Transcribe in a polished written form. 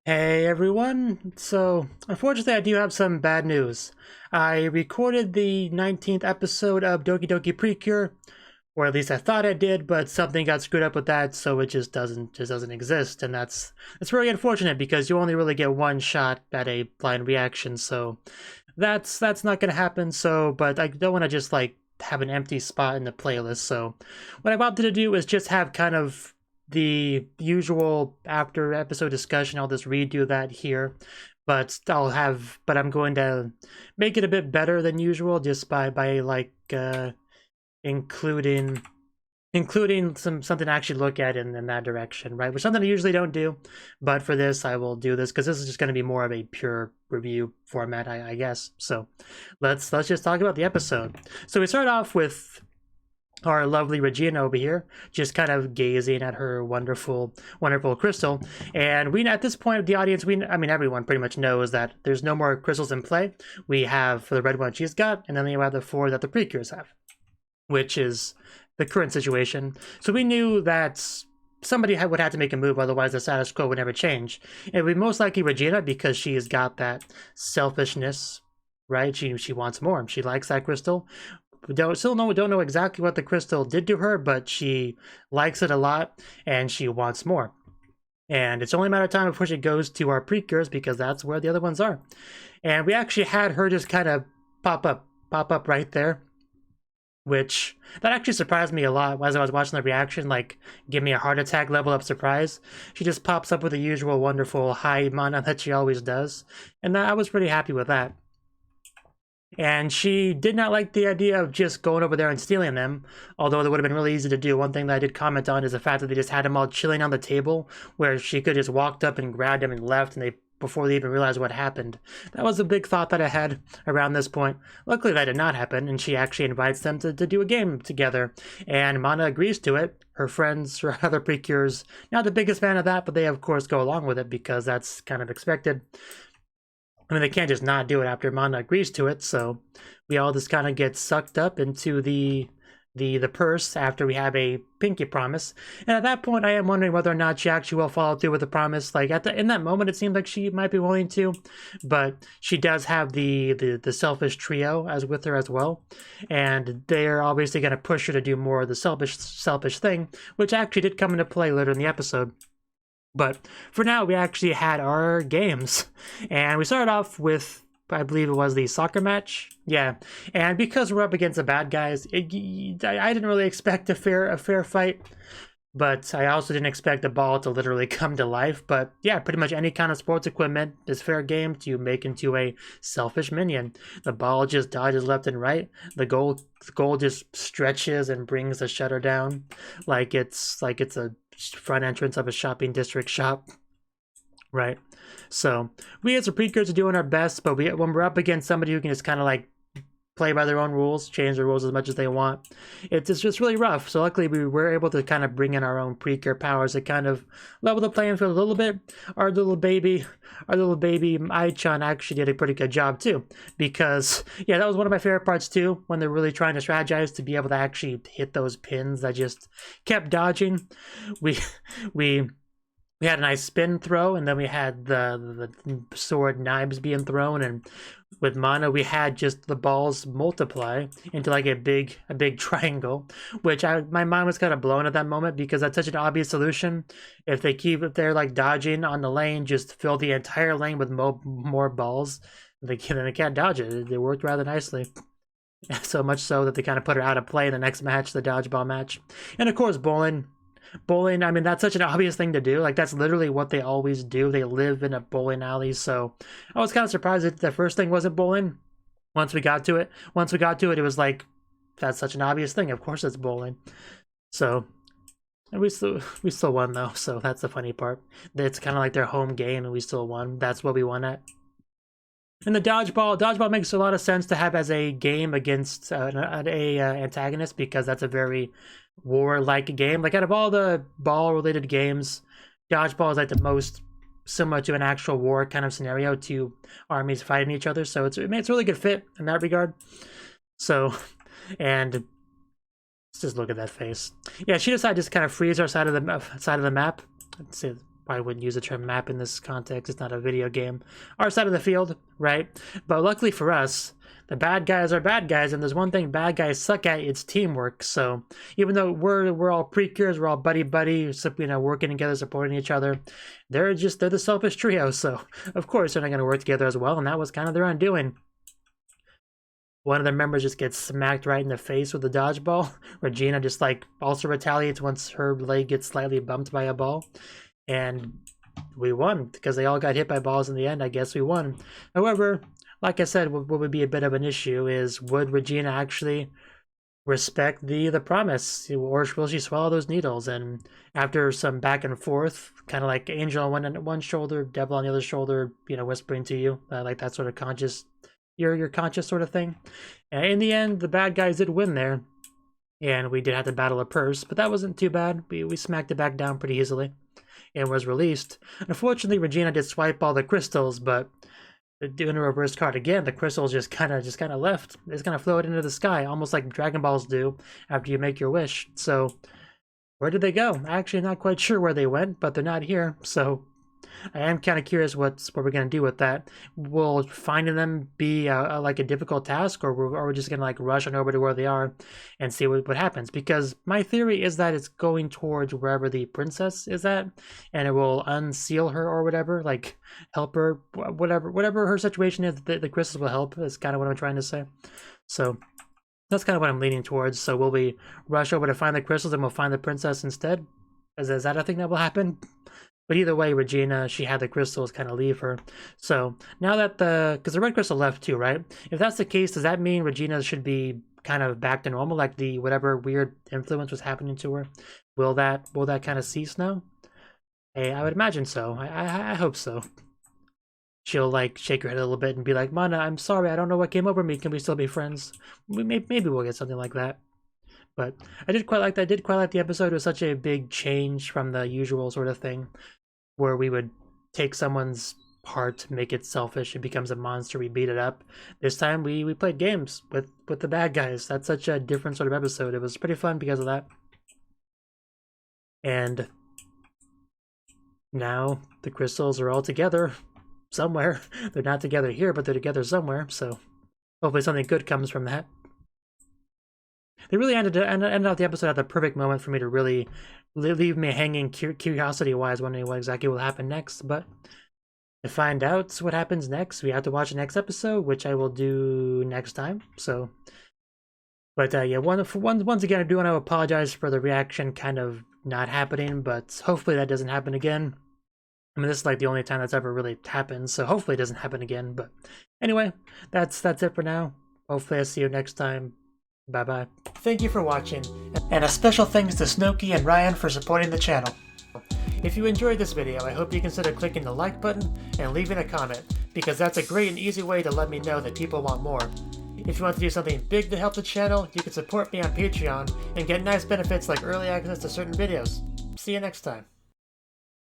Hey everyone! So, unfortunately I do have some bad news. I recorded the 19th episode of Dokidoki Precure, or at least I thought I did, but something got screwed up with that, so it just doesn't exist, and that's very unfortunate because you only really get one shot at a blind reaction, so that's not gonna happen, so but I don't wanna just like have an empty spot in the playlist, so what I wanted to do is just have kind of the usual after episode discussion. I'll just redo that here, but I'm going to make it a bit better than usual just by like including something to actually look at in that direction, right? Which something I usually don't do, but for this I will do this because this is just going to be more of a pure review format, I guess. So let's just talk about the episode. So we start off with our lovely Regina over here, just kind of gazing at her wonderful crystal. And we, at this point of the audience, I mean, everyone pretty much knows that there's no more crystals in play. We have the red one she's got, and then we have the 4 that the Precures have, which is the current situation. So we knew that somebody would have to make a move, otherwise the status quo would never change. It would be most likely Regina because she has got that selfishness, right? She wants more. She likes that crystal. We don't know exactly what the crystal did to her, but she likes it a lot and she wants more. And it's only a matter of time before she goes to our Precures because that's where the other ones are. And we actually had her just kind of pop up right there, which that actually surprised me a lot as I was watching the reaction, like give me a heart attack level up surprise. She just pops up with the usual wonderful high mana that she always does, and I was pretty happy with that. And she did not like the idea of just going over there and stealing them, although it would have been really easy to do. One thing that I did comment on is the fact that they just had them all chilling on the table, where she could just walked up and grabbed them and left, and before they even realized what happened. That was a big thought that I had around this point. Luckily that did not happen, and she actually invites them to do a game together, and Mana agrees to it. Her friends, her other Precures, not the biggest fan of that, but they of course go along with it because that's kind of expected. I mean, they can't just not do it after Mana agrees to it, so we all just kind of get sucked up into the purse after we have a pinky promise. And at that point, I am wondering whether or not she actually will follow through with the promise. Like in that moment, it seemed like she might be willing to, but she does have the selfish trio as with her as well, and they're obviously going to push her to do more of the selfish thing, which actually did come into play later in the episode. But for now, we actually had our games, and we started off with, I believe it was the soccer match. Yeah, and because we're up against the bad guys, I didn't really expect a fair fight, but I also didn't expect the ball to literally come to life. But yeah, pretty much any kind of sports equipment is fair game to make into a selfish minion. The ball just dodges left and right. The goal just stretches and brings the shutter down like it's a front entrance of a shopping district shop, right? So we as a Precures are doing our best, but when we're up against somebody who can just kind of like play by their own rules, change the rules as much as they want, it's just really rough. So luckily we were able to kind of bring in our own Precure powers to kind of level the playing field a little bit. Our little baby Iwachan actually did a pretty good job too, because yeah, that was one of my favorite parts too, when they're really trying to strategize to be able to actually hit those pins that just kept dodging. We had a nice spin throw, and then we had the sword knives being thrown, and with Mana we had just the balls multiply into like a big triangle, which my mind was kind of blown at that moment because that's such an obvious solution. If they're like dodging on the lane, just fill the entire lane with more balls. Then they can't dodge it. It worked rather nicely. So much so that they kind of put her out of play in the next match, the dodgeball match. And of course, bowling, I mean, that's such an obvious thing to do. Like, that's literally what they always do. They live in a bowling alley, so I was kind of surprised that the first thing wasn't bowling. Once we got to it, it was like, that's such an obvious thing. Of course it's bowling. So, and we still won, though, so that's the funny part. It's kind of like their home game, and we still won. That's what we won at. And the dodgeball makes a lot of sense to have as a game against an antagonist, because that's a very war-like game. Like, out of all the ball-related games, dodgeball is like the most similar to an actual war kind of scenario, to armies fighting each other. So it's a really good fit in that regard. So, and let's just look at that face. Yeah, she decided to just kind of freeze our side of the map. Let's see. probably wouldn't use the term map in this context. It's not a video game. Our side of the field, right? But luckily for us, the bad guys are bad guys, and there's one thing bad guys suck at, it's teamwork. So even though we're all Precures, we're all buddy, working together, supporting each other, they're the selfish trio. So of course they're not going to work together as well, and that was kind of their undoing. One of the members just gets smacked right in the face with a dodgeball. Regina just also retaliates once her leg gets slightly bumped by a ball. And we won because they all got hit by balls in the end. I guess we won. However, like I said, what would be a bit of an issue is, would Regina actually respect the promise, or will she swallow those needles? And after some back and forth, kind of like Angel on one shoulder, Devil on the other shoulder, whispering to you, like that sort of conscious, your conscious sort of thing. And in the end, the bad guys did win there, and we did have to battle a purse, but that wasn't too bad. We smacked it back down pretty easily and was released. Unfortunately, Regina did swipe all the crystals, but doing a reverse card again, the crystals just kind of left. They just kind of floated into the sky, almost like Dragon Balls do after you make your wish. So where did they go? Actually, not quite sure where they went, but they're not here. So I am kind of curious what we're going to do with that. Will finding them be like a difficult task, or are we just going to rush on over to where they are and see what happens? Because my theory is that it's going towards wherever the princess is at, and it will unseal her or whatever, help her, whatever her situation is. The crystals will help, is kind of what I'm trying to say. So that's kind of what I'm leaning towards. So will we rush over to find the crystals and we'll find the princess instead? Is that a thing that will happen? But either way, Regina, she had the crystals kind of leave her. So now that because the red crystal left too, right? If that's the case, does that mean Regina should be kind of back to normal, like the whatever weird influence was happening to her? Will that kind of cease now? Hey, I would imagine so. I hope so. She'll shake her head a little bit and be like, "Mana, I'm sorry, I don't know what came over me. Can we still be friends?" Maybe we'll get something like that. But I did quite like that. I did quite like the episode. It was such a big change from the usual sort of thing where we would take someone's heart, make it selfish, it becomes a monster, we beat it up. This time we played games with the bad guys. That's such a different sort of episode. It was pretty fun because of that. And now the crystals are all together somewhere. They're not together here, but they're together somewhere. So hopefully something good comes from that. They really ended out the episode at the perfect moment for me to really leave me hanging curiosity-wise, wondering what exactly will happen next. But to find out what happens next, we have to watch the next episode, which I will do next time. So, but yeah, once again, I do want to apologize for the reaction kind of not happening, but hopefully that doesn't happen again. I mean, this is the only time that's ever really happened, so hopefully it doesn't happen again. But anyway, that's it for now. Hopefully I'll see you next time. Bye-bye. Thank you for watching, and a special thanks to Cnouki and Ryan for supporting the channel. If you enjoyed this video, I hope you consider clicking the like button and leaving a comment, because that's a great and easy way to let me know that people want more. If you want to do something big to help the channel, you can support me on Patreon and get nice benefits like early access to certain videos. See you next time.